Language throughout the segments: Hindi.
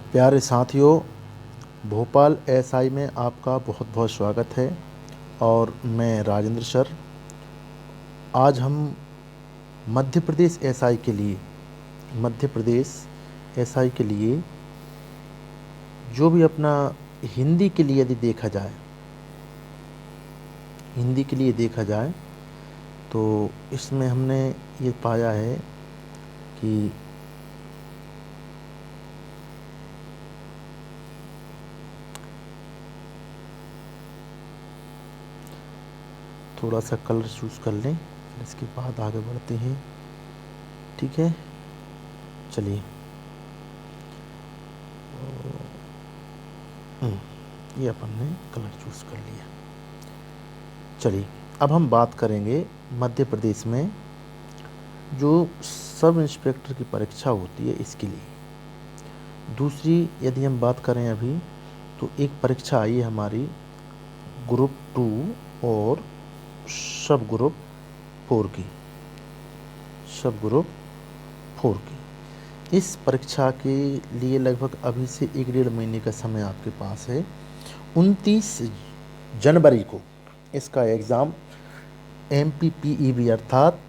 प्यारे साथियों, भोपाल एसआई में आपका बहुत बहुत स्वागत है। और मैं राजेंद्र सर। आज हम मध्य प्रदेश एसआई के लिए मध्य प्रदेश एसआई के लिए जो भी अपना हिंदी के लिए यदि देखा जाए हिंदी के लिए देखा जाए तो इसमें हमने ये पाया है कि थोड़ा सा कलर चूज़ कर लें, फिर इसके बाद आगे बढ़ते हैं। ठीक है, चलिए। ये अपन ने कलर चूज़ कर लिया। चलिए, अब हम बात करेंगे मध्य प्रदेश में जो सब इंस्पेक्टर की परीक्षा होती है इसके लिए। दूसरी यदि हम बात करें अभी, तो एक परीक्षा आई है हमारी ग्रुप 2 और सब ग्रुप 4 की सब ग्रुप 4 की। इस परीक्षा के लिए लगभग अभी से 1-1.5 महीने का समय आपके पास है। 29 जनवरी को इसका एग्ज़ाम MPPEB अर्थात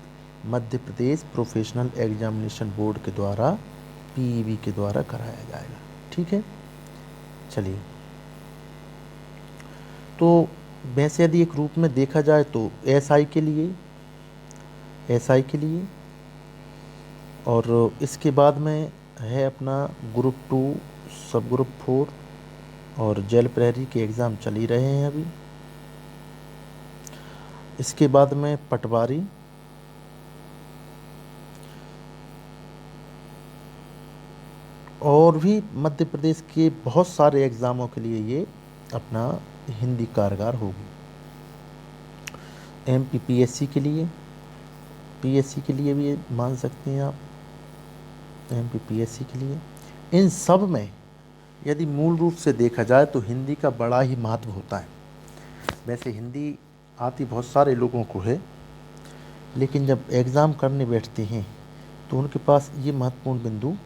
Madhya Pradesh professional examination board के द्वारा PEB के द्वारा कराया जाएगा। ठीक है, चलिए। तो वैसे यदि एक रूप में देखा जाए तो एसआई के लिए और इसके बाद में है अपना ग्रुप 2 सब ग्रुप 4 और जेल प्रहरी के एग्ज़ाम चल ही रहे हैं अभी। इसके बाद में पटवारी, और भी मध्य प्रदेश के बहुत सारे एग्ज़ामों के लिए ये अपना हिंदी कारगर होगी। MPPSC के लिए, PSC के लिए भी मान सकते हैं आप, MPPSC के लिए। इन सब में यदि मूल रूप से देखा जाए तो हिंदी का बड़ा ही महत्व होता है। वैसे हिंदी आती बहुत सारे लोगों को है, लेकिन जब एग्ज़ाम करने बैठते हैं तो उनके पास ये महत्वपूर्ण बिंदु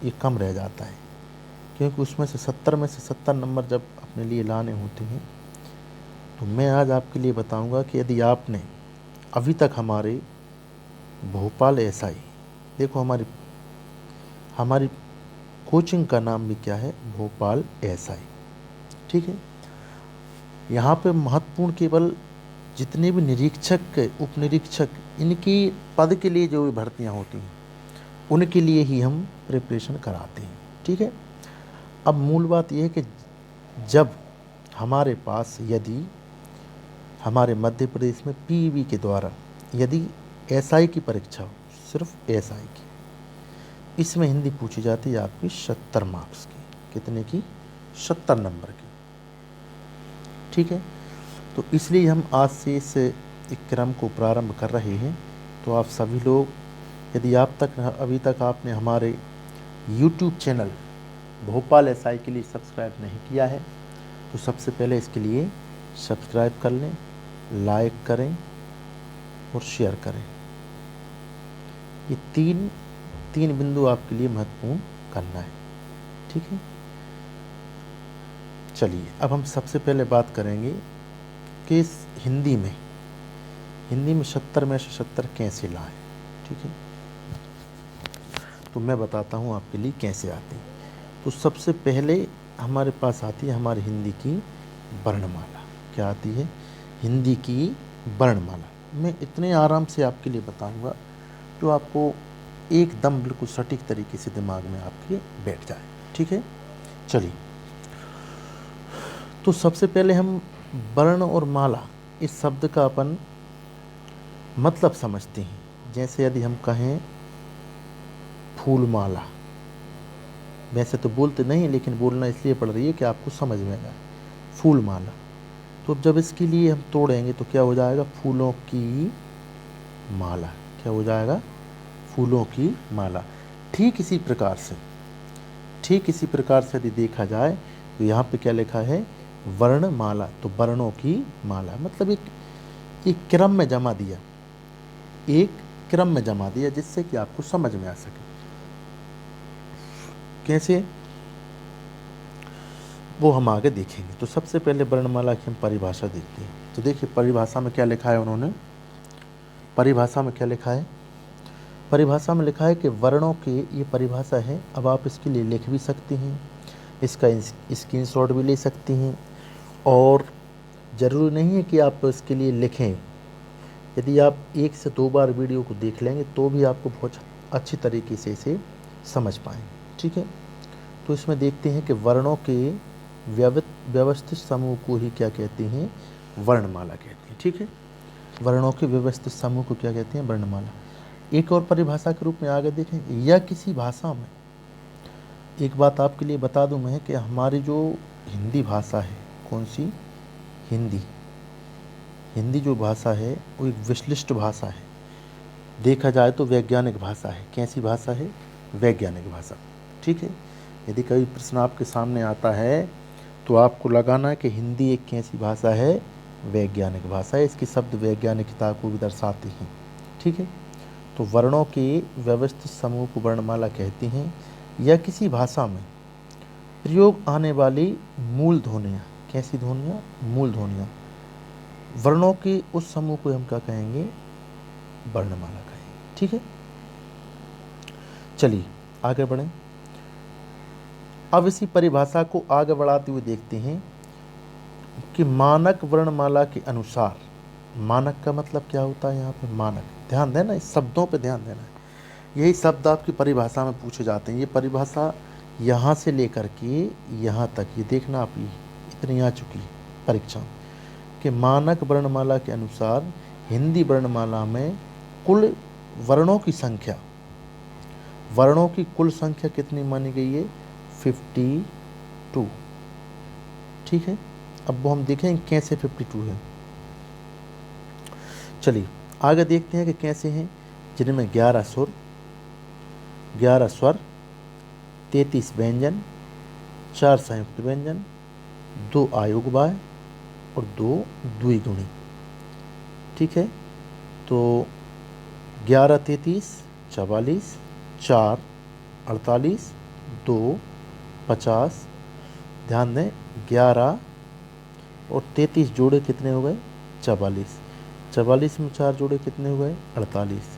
ये कम रह जाता है, क्योंकि उसमें से 70 में से 70 नंबर जब अपने लिए लाने होते हैं। तो मैं आज आपके लिए बताऊंगा कि यदि आपने अभी तक हमारे भोपाल एसआई, देखो हमारी कोचिंग का नाम भी क्या है, भोपाल एसआई। ठीक है, यहाँ पे महत्वपूर्ण केवल जितने भी निरीक्षक, उप निरीक्षक, इनकी पद के लिए जो भी भर्तियाँ होती हैं उनके लिए ही हम प्रिपरेशन कराते हैं। ठीक है, अब मूल बात यह है कि जब हमारे पास यदि हमारे मध्य प्रदेश में PEB के द्वारा यदि एसआई की परीक्षा हो, सिर्फ एसआई की, इसमें हिंदी पूछी जाती है आपकी 70 मार्क्स की। कितने की? 70 नंबर की। ठीक है, तो इसलिए हम आज से इस एक क्रम को प्रारंभ कर रहे हैं। तो आप सभी लोग, यदि अभी तक आपने हमारे YouTube चैनल भोपाल एसआई के लिए सब्सक्राइब नहीं किया है तो सबसे पहले इसके लिए सब्सक्राइब कर लें, लाइक करें और शेयर करें। ये तीन बिंदु आपके लिए महत्वपूर्ण करना है। ठीक है, चलिए अब हम सबसे पहले बात करेंगे कि इस हिंदी में 70 में से 70 कैसे लाएं। ठीक है, तो मैं बताता हूँ आपके लिए कैसे आते हैं। तो सबसे पहले हमारे पास आती है हमारी हिंदी की वर्णमाला। क्या आती है? हिंदी की वर्णमाला। मैं इतने आराम से आपके लिए बताऊंगा जो आपको एकदम बिल्कुल सटीक तरीके से दिमाग में आपके बैठ जाए। ठीक है, चलिए। तो सबसे पहले हम वर्ण और माला इस शब्द का अपन मतलब समझते हैं। जैसे यदि हम कहें फूलमाला, वैसे तो बोलते नहीं, लेकिन बोलना इसलिए पड़ रही है कि आपको समझ में आए। फूलमाला, तो जब इसके लिए हम तोड़ेंगे तो क्या हो जाएगा? फूलों की माला। क्या हो जाएगा? फूलों की माला। ठीक इसी प्रकार से यदि देखा जाए तो यहाँ पे क्या लिखा है? वर्णमाला। तो वर्णों की माला मतलब एक क्रम में जमा दिया, जिससे कि आपको समझ में आ सके। कैसे? वो हम आगे देखेंगे। तो सबसे पहले वर्णमाला की हम परिभाषा देखते हैं। तो देखिए परिभाषा में क्या लिखा है उन्होंने, परिभाषा में क्या लिखा है, परिभाषा में लिखा है कि वर्णों की ये परिभाषा है। अब आप इसके लिए लिख भी सकती हैं, इसका स्क्रीनशॉट भी ले सकती हैं, और ज़रूरी नहीं है कि आप इसके लिए लिखें। यदि आप 1 से 2 बार वीडियो को देख लेंगे तो भी आपको बहुत अच्छी तरीके से इसे समझ पाएंगे। ठीक है, तो इसमें देखते हैं कि वर्णों के व्यवस्थित समूह को ही क्या कहते हैं, वर्णमाला कहते हैं। ठीक है, वर्णों के व्यवस्थित समूह को क्या कहते हैं, वर्णमाला। एक और परिभाषा के रूप में आगे देखें, या किसी भाषा में, एक बात आपके लिए बता दूं मैं कि हमारी जो हिंदी भाषा है, कौन सी, हिंदी, हिंदी जो भाषा है वो एक विश्लिष्ट भाषा है। देखा जाए तो वैज्ञानिक भाषा है। कैसी भाषा है, वैज्ञानिक भाषा। ठीक है, यदि कोई प्रश्न आपके सामने आता है तो आपको लगाना है कि हिंदी एक कैसी भाषा है, वैज्ञानिक भाषा है। इसकी शब्द वैज्ञानिकता को भी दर्शाती हैं। ठीक है, तो वर्णों के व्यवस्थित समूह को वर्णमाला कहती हैं। या किसी भाषा में प्रयोग आने वाली मूल ध्वनियाँ, कैसी ध्वनियाँ, मूल ध्वनियाँ, वर्णों के उस समूह को हम क्या कहेंगे, वर्णमाला कहेंगे। ठीक है, चलिए आगे बढ़ें। अब इसी परिभाषा को आगे बढ़ाते हुए देखते हैं कि मानक वर्णमाला के अनुसार, मानक का मतलब क्या होता है यहाँ पे, मानक, ध्यान देना, इस शब्दों पे ध्यान देना है। यही शब्द आपकी परिभाषा में पूछे जाते हैं। ये परिभाषा यहाँ से लेकर के यहाँ तक, ये देखना आप, ये इतनी आ चुकी है परीक्षा कि मानक वर्णमाला के अनुसार हिंदी वर्णमाला में कुल वर्णों की संख्या, वर्णों की कुल संख्या कितनी मानी गई है, 52। ठीक है, अब वो हम देखेंगे कैसे 52 है। चलिए आगे देखते हैं कि कैसे हैं, जिनमें 11 सुर, 11 स्वर, 33 व्यंजन, 4 संयुक्त व्यंजन, 2 आयोगवाय और 2 द्विगुणी। ठीक है, तो 11 33 44, 4 48, 2 50। ध्यान दें, 11 और 33 जोड़े कितने हो गए, 44। 44 में 4 जोड़े कितने हो गए, 48।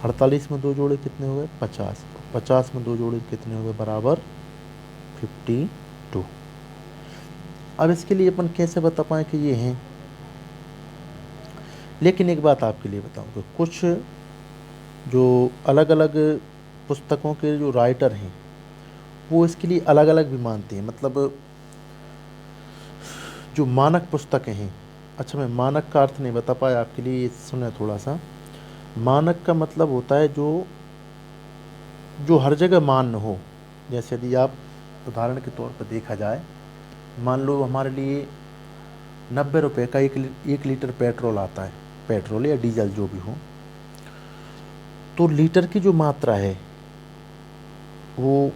48 में 2 जोड़े कितने हो गए, 50। 50 में 2 जोड़े कितने हो गए, बराबर 52। अब इसके लिए अपन कैसे बता पाएँ कि ये हैं, लेकिन एक बात आपके लिए बताऊं कि कुछ जो अलग अलग पुस्तकों के जो राइटर हैं वो इसके लिए अलग अलग भी मानते हैं। मतलब जो मानक पुस्तकें हैं, अच्छा मैं मानक का अर्थ नहीं बता पाया आपके लिए, ये सुने थोड़ा सा। मानक का मतलब होता है जो जो हर जगह मान्य हो। जैसे यदि आप उदाहरण के तौर पर देखा जाए, मान लो हमारे लिए 90 रुपये का 1 लीटर पेट्रोल आता है, पेट्रोल या डीजल जो भी हो, तो लीटर की जो मात्रा है वो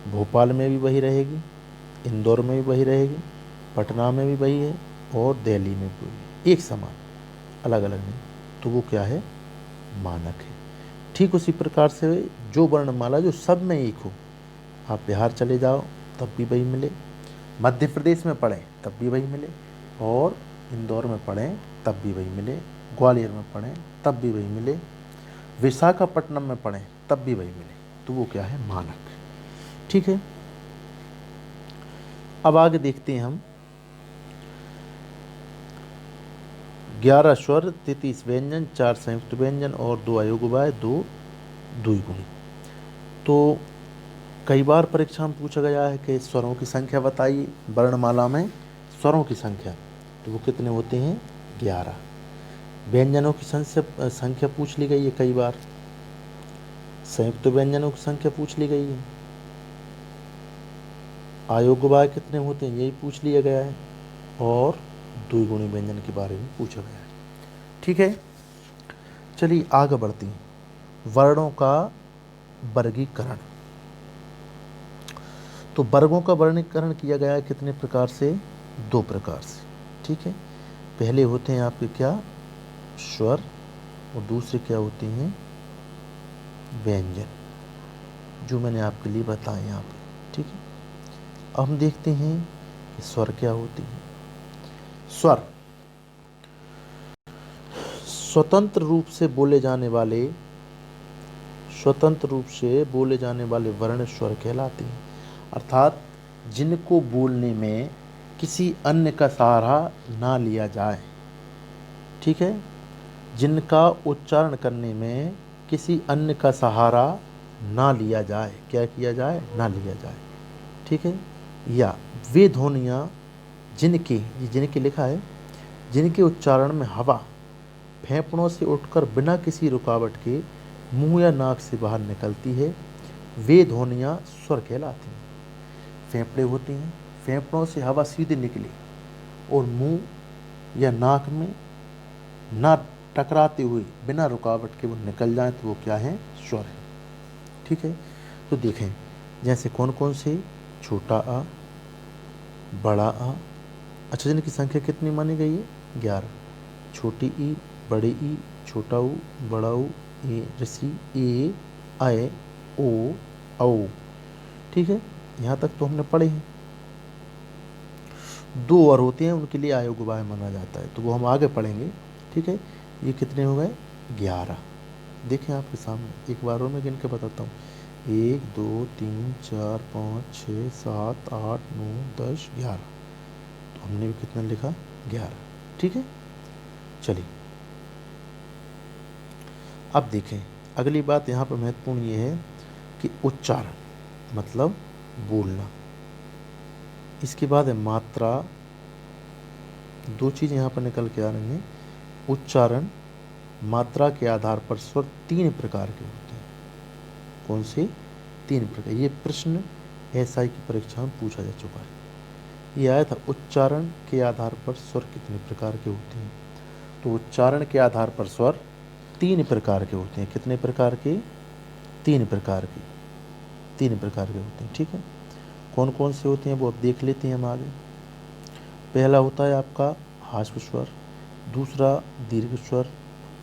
भोपाल में भी वही रहेगी, इंदौर में भी वही रहेगी, पटना में भी वही है और दिल्ली में भी वही, एक समान, अलग अलग नहीं। तो वो क्या है, मानक है। ठीक उसी प्रकार से जो वर्णमाला जो सब में एक हो, आप बिहार चले जाओ तब भी वही मिले, मध्य प्रदेश में पढ़ें तब भी वही मिले, और इंदौर में पढ़ें तब भी वही मिले, ग्वालियर में पढ़ें तब भी वही मिले, विशाखापट्टनम में पढ़ें तब भी वही मिले। तो वो क्या है, मानक। ठीक है, अब आगे देखते हैं हम। 11 स्वर, 33 व्यंजन, 4 संयुक्त व्यंजन और 2 अयोगवाय, 2 द्विगुणी। तो कई बार परीक्षा में पूछा गया है कि स्वरों की संख्या बताइए, वर्णमाला में स्वरों की संख्या, तो वो कितने होते हैं, 11। व्यंजनों की संख्या पूछ ली गई है कई बार, संयुक्त व्यंजनों की संख्या पूछ ली गई है, अयोगवाय कितने होते हैं यही पूछ लिया गया है, और द्विगुणी व्यंजन के बारे में पूछा गया है। ठीक है, चलिए आगे बढ़ते हैं। वर्णों का वर्गीकरण। तो वर्गों का वर्गीकरण किया गया है कितने प्रकार से, 2 प्रकार से। ठीक है, पहले होते हैं आपके क्या, स्वर, और दूसरे क्या होते हैं, व्यंजन, जो मैंने आपके लिए बताए यहाँ पे। ठीक है, अब हम देखते हैं स्वर क्या होती है? स्वर स्वतंत्र रूप से बोले जाने वाले वर्ण स्वर कहलाते हैं, अर्थात जिनको बोलने में किसी अन्य का सहारा ना लिया जाए। ठीक है, जिनका उच्चारण करने में किसी अन्य का सहारा ना लिया जाए। क्या किया जाए? ना लिया जाए। ठीक है, या वे ध्वनियाँ जिनके लिखा है, जिनके उच्चारण में हवा फेफड़ों से उठकर बिना किसी रुकावट के मुंह या नाक से बाहर निकलती है, वे ध्वनियाँ स्वर कहलाती हैं। फेफड़े होते हैं, फेफड़ों से हवा सीधे निकले और मुंह या नाक में ना टकराते हुए बिना रुकावट के वो निकल जाए तो वो क्या है? स्वर है। ठीक है, तो देखें जैसे कौन कौन से? छोटा आ, बड़ा आ। अच्छा, जिनकी संख्या कितनी मानी गई है? 11। छोटी ई, बड़ी ई, छोटा ऊ, बड़ा ऊ, ए ऋषि, ए, आए, ओ, औ। ठीक है, यहाँ तक तो हमने पढ़े हैं। 2 और होते हैं, उनके लिए आयोग बाह्य माना जाता है, तो वो हम आगे पढ़ेंगे। ठीक है, ये कितने हो गए? 11। देखें आपके सामने, एक बार और मैं गिन के बताता हूँ। 1 2 3 4 5 6 7 8 9 10 11। तो हमने भी कितना लिखा? 11। ठीक है, चलिए अब देखें अगली बात यहाँ पर महत्वपूर्ण ये है कि उच्चारण मतलब बोलना। इसके बाद है मात्रा। 2 चीज़ यहाँ पर निकल के आ रही हैं। उच्चारण मात्रा के आधार पर स्वर 3 प्रकार के होते हैं। कौन से? 3 प्रकार। ये प्रश्न एसआई की परीक्षा में पूछा जा चुका है। ये आया था, उच्चारण के आधार पर स्वर कितने प्रकार के होते हैं? तो उच्चारण के आधार पर स्वर 3 प्रकार के होते हैं। कितने प्रकार के? 3 प्रकार के। 3 प्रकार के होते हैं। ठीक है, कौन कौन से होते हैं वो अब देख लेते हैं हम आगे। पहला होता है आपका हाश्व स्वर, दूसरा दीर्घ स्वर,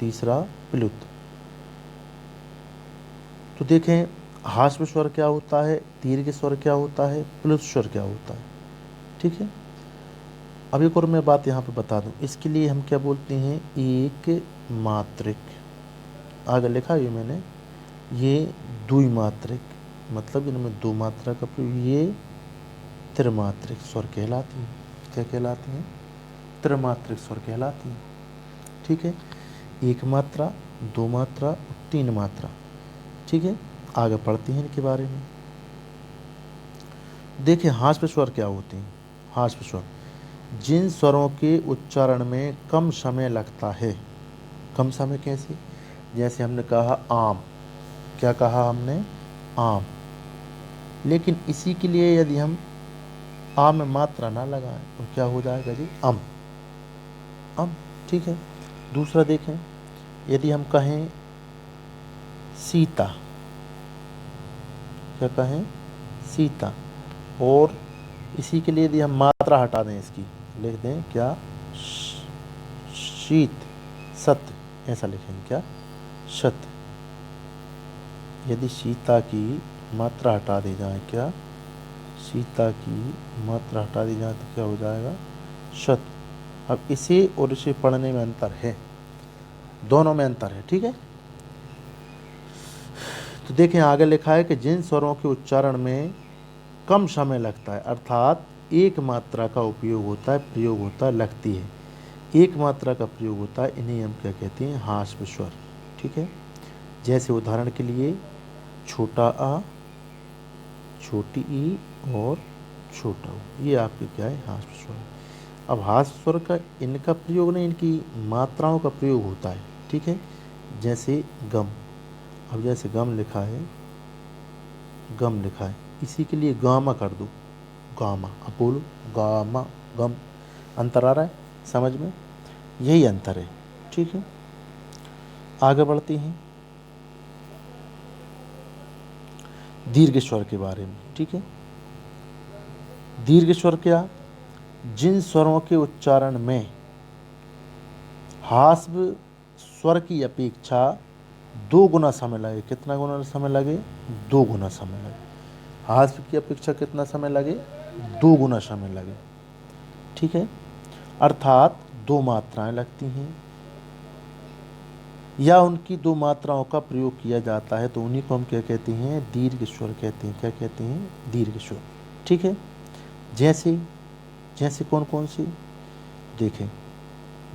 तीसरा प्लुत। तो देखें हाश्व स्वर क्या होता है, दीर्घ स्वर क्या होता है, प्लुत स्वर क्या होता है। ठीक है, अब एक और मैं बात यहाँ पे बता दूँ, इसके लिए हम क्या बोलते हैं? एक मात्रिक। आगे लिखा है मैंने, ये द्विमात्रिक, मतलब इनमें 2 मात्रा का प्रयोग। ये त्रिमात्रिक स्वर कहलाती हैं। क्या कहलाती हैं? त्रिमात्रिक स्वर कहलाती हैं। ठीक है, 1 मात्रा, 2 मात्रा, 3 मात्रा। ठीक है, आगे पढ़ते हैं इनके बारे में। देखिए हाश्व स्वर क्या होते हैं। हाश्व स्वर जिन स्वरों के उच्चारण में कम समय लगता है। कम समय कैसे? जैसे हमने कहा आम। क्या कहा हमने? आम। लेकिन इसी के लिए यदि हम आम में मात्रा ना लगाएं तो क्या हो जाएगा जी? अम। ठीक है, दूसरा देखें, यदि हम कहें सीता। क्या कहें? सीता। और इसी के लिए यदि हम मात्रा हटा दें, इसकी लिख दें क्या? शीत, सत्य, ऐसा लिखेंगे क्या? सत्य। यदि सीता की मात्रा हटा दी जाए, क्या? सीता की मात्रा हटा दी जाए तो क्या हो जाएगा? सत्य। अब इसे और इसे पढ़ने में अंतर है, दोनों में अंतर है। ठीक है, तो देखें आगे लिखा है कि जिन स्वरों के उच्चारण में कम समय लगता है, अर्थात एक मात्रा का उपयोग होता है, प्रयोग होता है, लगती है, एक मात्रा का प्रयोग होता है, इन्हें हम क्या कहते हैं? हाश्व स्वर। ठीक है, जैसे उदाहरण के लिए छोटा आ, छोटी ई और छोटा ऊ, ये आपके क्या है? हाश्व स्वर। अब हाश्व स्वर का इनका प्रयोग नहीं, इनकी मात्राओं का प्रयोग होता है। ठीक है, जैसे गम। अब जैसे गम लिखा है, गम लिखा है, इसी के लिए गामा कर दो, गामा। अब बोलो गामा, गम। अंतर आ रहा है समझ में? यही अंतर है। ठीक है, आगे बढ़ते हैं दीर्घ स्वर के बारे में। ठीक है, दीर्घ स्वर क्या? जिन स्वरों के उच्चारण में हाश्व स्वर की अपेक्षा 2 गुना समय लगे। कितना गुना समय लगे? 2 गुना समय लगे। हाश्व की अपेक्षा कितना समय लगे? 2 गुना समय लगे। ठीक है, अर्थात दो मात्राएं लगती हैं या उनकी दो मात्राओं का प्रयोग किया जाता है, तो उन्हीं को हम क्या कहते हैं, दीर्घ स्वर कहते हैं। क्या कहते हैं, दीर्घ स्वर। ठीक है, जैसे जैसे कौन कौन सी, देखें,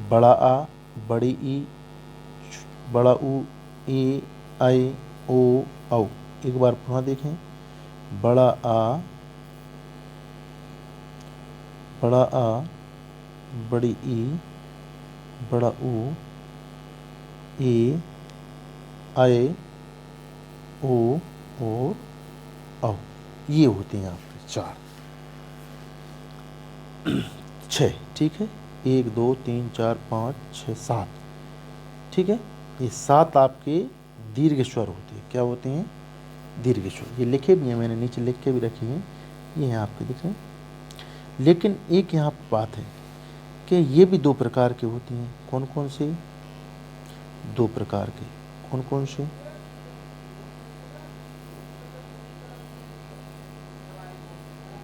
बड़ा आ, बड़ी ई, बड़ा ऊ, ए, ऐ, ओ, औ। एक बार पुनः देखें, बड़ा आ, बड़ा आ, बड़ी ई, बड़ा ऊ, ए, ऐ, ओ और औ। ये होते हैं आपके चार, छः। ठीक है, 1 2 3 4 5 6 7। ठीक है, ये 7 आपके दीर्घ स्वर होते हैं। क्या होते हैं, दीर्घ स्वर। ये लिखे भी हैं, मैंने नीचे लिख के भी रखे हैं, ये हैं आपके, देखें। लेकिन एक यहाँ पर बात है कि ये भी दो प्रकार के होती हैं। कौन कौन से, दो प्रकार के, कौन कौन से,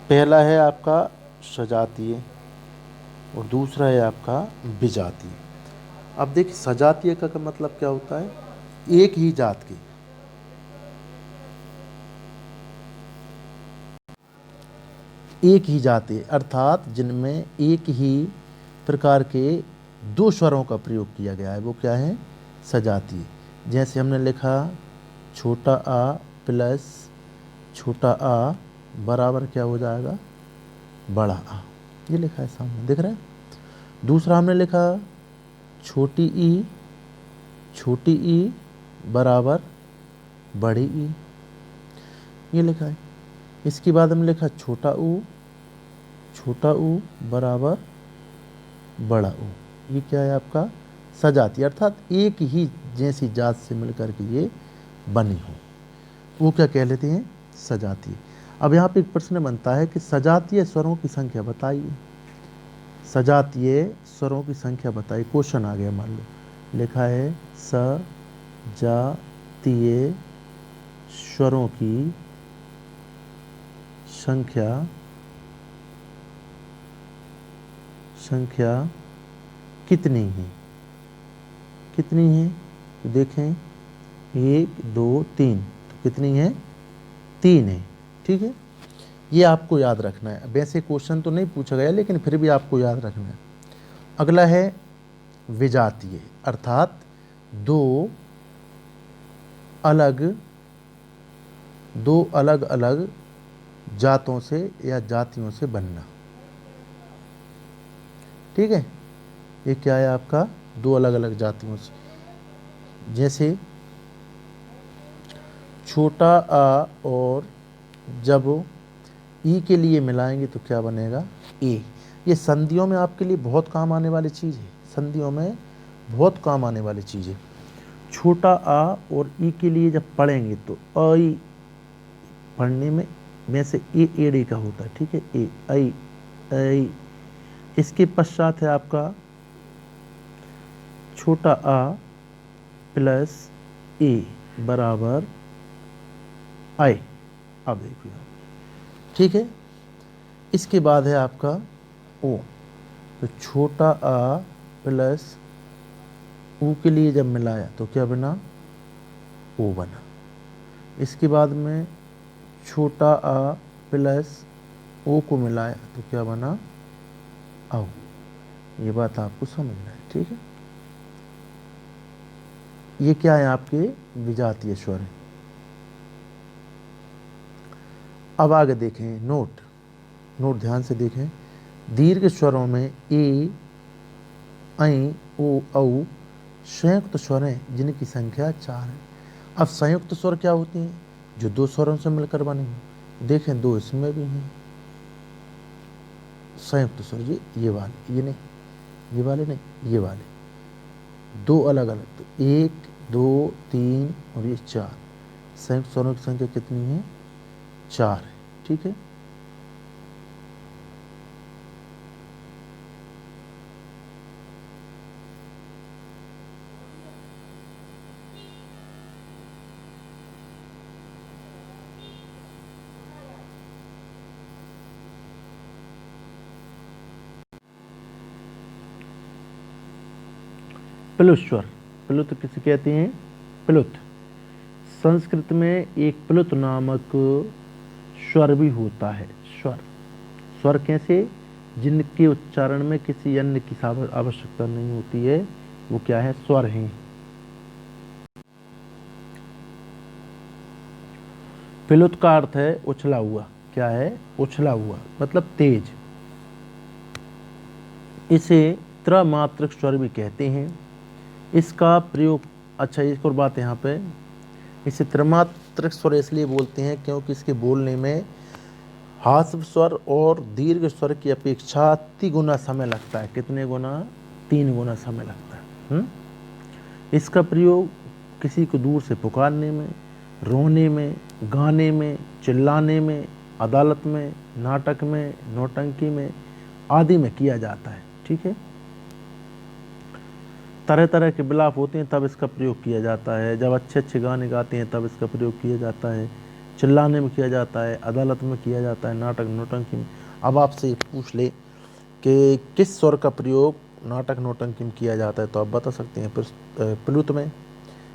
पहला है आपका सजातीय और दूसरा है आपका विजातीय। अब देखिए, सजातीय का मतलब क्या होता है, एक ही जात के, एक ही जाति, अर्थात जिनमें एक ही प्रकार के दो स्वरों का प्रयोग किया गया है, वो क्या है, सजातीय। जैसे हमने लिखा छोटा आ प्लस छोटा आ बराबर क्या हो जाएगा, बड़ा आ। ये लिखा है सामने, दिख रहा है। दूसरा हमने लिखा छोटी ई बराबर बड़ी ई, ये लिखा है। इसके बाद हमने लिखा छोटा ऊ बराबर बड़ा ऊ। ये क्या है आपका, सजाती, अर्थात एक ही जैसी जात से मिलकर के ये बनी हो, वो क्या कह लेते हैं, सजातीय। अब यहाँ पे एक प्रश्न बनता है कि सजातीय स्वरों की संख्या बताइए। सजातीय स्वरों की संख्या बताइए। क्वेश्चन आ गया, मान लो लिखा है सजातीय स्वरों की संख्या कितनी है, कितनी है, तो देखें 1 2 3, तो कितनी है, 3 है। ठीक है, ये आपको याद रखना है। वैसे क्वेश्चन तो नहीं पूछा गया, लेकिन फिर भी आपको याद रखना है। अगला है विजातीय, अर्थात अलग दो अलग अलग जातों से या जातियों से बनना। ठीक है, ये क्या है आपका, दो अलग अलग जातियों से। जैसे छोटा आ और जब ई के लिए मिलाएंगे तो क्या बनेगा, ए। ये संधियों में आपके लिए बहुत काम आने वाली चीज़ है, संधियों में बहुत काम आने वाली चीज़ है। छोटा आ और ई के लिए जब पढ़ेंगे तो आई पढ़ने में से ए एड़े का होता है। ठीक है, ए आई आई। इसके पश्चात है आपका छोटा आ प्लस ए बराबर आई। अब देखिए, ठीक है। इसके बाद है आपका ओ, तो छोटा आ प्लस ऊ के लिए जब मिलाया तो क्या बना, ओ बना। इसके बाद में छोटा आ प्लस ओ को मिलाया तो क्या बना, आओ। ये बात आपको समझना है। ठीक है, ये क्या है, आपके विजातीय स्वर है। अब आगे देखें, नोट ध्यान से देखें। दीर्घ स्वरों में ए ऐ ओ औ संयुक्त स्वर हैं जिनकी संख्या 4 है। अब संयुक्त स्वर क्या होती हैं, जो दो स्वरों से मिलकर बने हैं। देखें, दो इसमें भी हैं संयुक्त स्वर, ये वाले, ये नहीं, ये वाले नहीं, ये वाले दो अलग अलग, तो 1 2 3 और ये 4। संयुक्त स्वरों की संख्या कितनी है, 4 है। ठीक है, प्लुत स्वर। प्लुत किसे कहते हैं? प्लुत। संस्कृत में एक प्लुत नामक स्वर भी होता है। स्वर, स्वर कैसे? जिनके उच्चारण में किसी अन्य की आवश्यकता नहीं होती है, वो क्या है? स्वर हैं। प्लुत का अर्थ है उछला हुआ। क्या है? उछला हुआ, मतलब तेज। इसे त्रमात्रक स्वर भी कहते हैं। इसका प्रयोग, अच्छा एक और बात यहाँ पे, इसे त्रमात्रक स्वर इसलिए बोलते हैं क्योंकि इसके बोलने में ह्रस्व स्वर और दीर्घ स्वर की अपेक्षा 3 गुना समय लगता है। कितने गुना? 3 गुना समय लगता है। इसका प्रयोग किसी को दूर से पुकारने में, रोने में, गाने में, चिल्लाने में, अदालत में, नाटक में, नौटंकी में आदि में किया जाता है। ठीक है। तरह तरह के विलाप होते हैं तब इसका प्रयोग किया जाता है। जब अच्छे अच्छे गाने गाते हैं तब इसका प्रयोग किया जाता है। चिल्लाने में किया जाता है, अदालत में किया जाता है, नाटक नौटंकी में। अब आपसे पूछ ले कि किस स्वर का प्रयोग नाटक नौटंकी में किया जाता है, तो आप बता सकते हैं प्लुत में।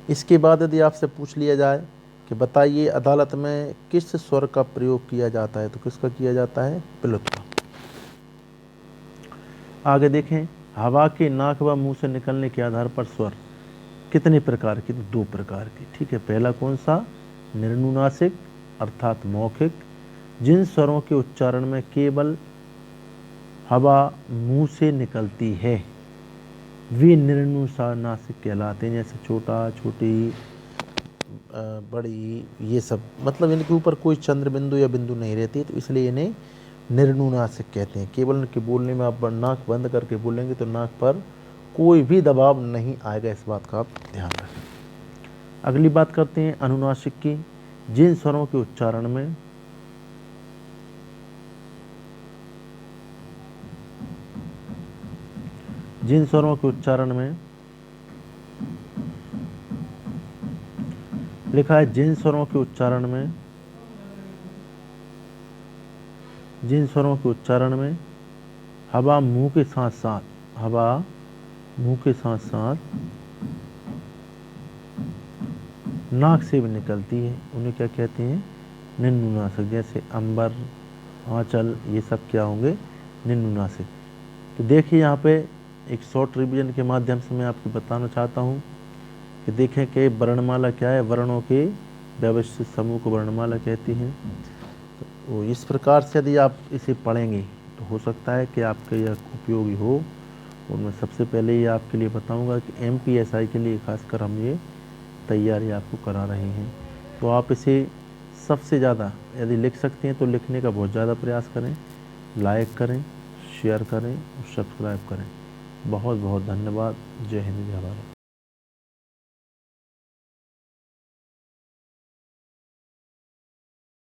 इसके बाद यदि आपसे पूछ लिया जाए कि बताइए अदालत में किस स्वर का प्रयोग किया जाता है, तो किसका किया जाता है? प्लुत का। आगे देखें, हवा के नाक व मुंह से निकलने के आधार पर स्वर कितने प्रकार के? 2 प्रकार के। ठीक है। पहला कौन सा? निर्नुनासिक अर्थात मौखिक। जिन स्वरों के उच्चारण में केवल हवा मुंह से निकलती है वे निर्नुनासिक कहलाते हैं। जैसे छोटा, छोटी, बड़ी, ये सब, मतलब इनके ऊपर कोई चंद्र बिंदु या बिंदु नहीं रहती, तो इसलिए इन्हें निर्नुनासिक कहते हैं। केवल इनके बोलने में आप नाक बंद करके बोलेंगे तो नाक पर कोई भी दबाव नहीं आएगा, इस बात का आप ध्यान रखें। अगली बात करते हैं अनुनासिक की। जिन स्वरों के उच्चारण में लिखा है, जिन स्वरों के उच्चारण में हवा मुंह के साथ साथ नाक से भी निकलती है, उन्हें क्या कहते हैं? निम्नुनासिक। जैसे अंबर, आंचल, ये सब क्या होंगे? निम्नुनासिक। तो देखिए यहाँ पे एक शॉर्ट रिवीजन के माध्यम से मैं आपको बताना चाहता हूँ कि देखें कि वर्णमाला क्या है। वर्णों के व्यवस्थित समूह को वर्णमाला कहती हैं। तो इस प्रकार से यदि आप इसे पढ़ेंगे तो हो सकता है कि आपके यह उपयोगी हो। और मैं सबसे पहले ये आपके लिए बताऊंगा कि MPSI के लिए खासकर हम ये तैयारी आपको करा रहे हैं। तो आप इसे सबसे ज़्यादा यदि लिख सकते हैं तो लिखने का बहुत ज़्यादा प्रयास करें, लाइक करें, शेयर करें और सब्सक्राइब करें। बहुत बहुत धन्यवाद। जय हिंद, जय भारत।